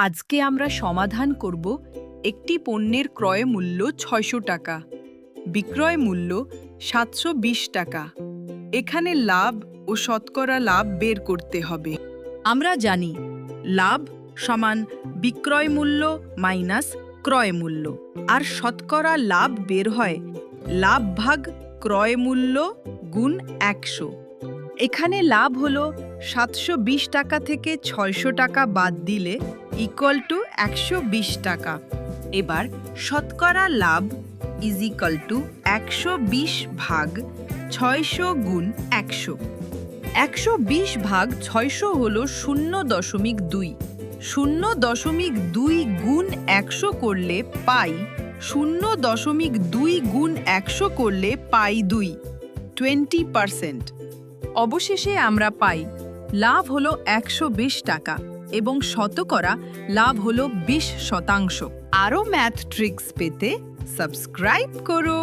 আজকে আমরা সমাধান করব একটি পণ্যের ক্রয় মূল্য ৬০০ টাকা, বিক্রয় মূল্য ৭২০ টাকা। এখানে লাভ ও শতকরা লাভ বের করতে হবে। আমরা জানি লাভ সমান বিক্রয় মূল্য মাইনাস ক্রয় মূল্য, আর শতকরা লাভ বের হয় লাভ ভাগ ক্রয় মূল্য গুণ ১০০। এখানে লাভ হলো ৭২০ টাকা থেকে ৬০০ টাকা বাদ দিলে ইকুয়াল টু ১২০ টাকা। এবার শতকরা লাভ ইজ ইকুয়াল টু ১২০ ভাগ ৬০০ গুণ ১০০। ১২০ ভাগ ৬০০ হলো ০.২। ০.২ গুণ ১০০ করলে পাই ০.২ গুণ ১০০ করলে পাই ২, 20%। অবশেষে আমরা পাই লাভ হলো ১২০ টাকা এবং শতকরা লাভ হলো ২০%। আরও ম্যাথ ট্রিক্স পেতে সাবস্ক্রাইব করো।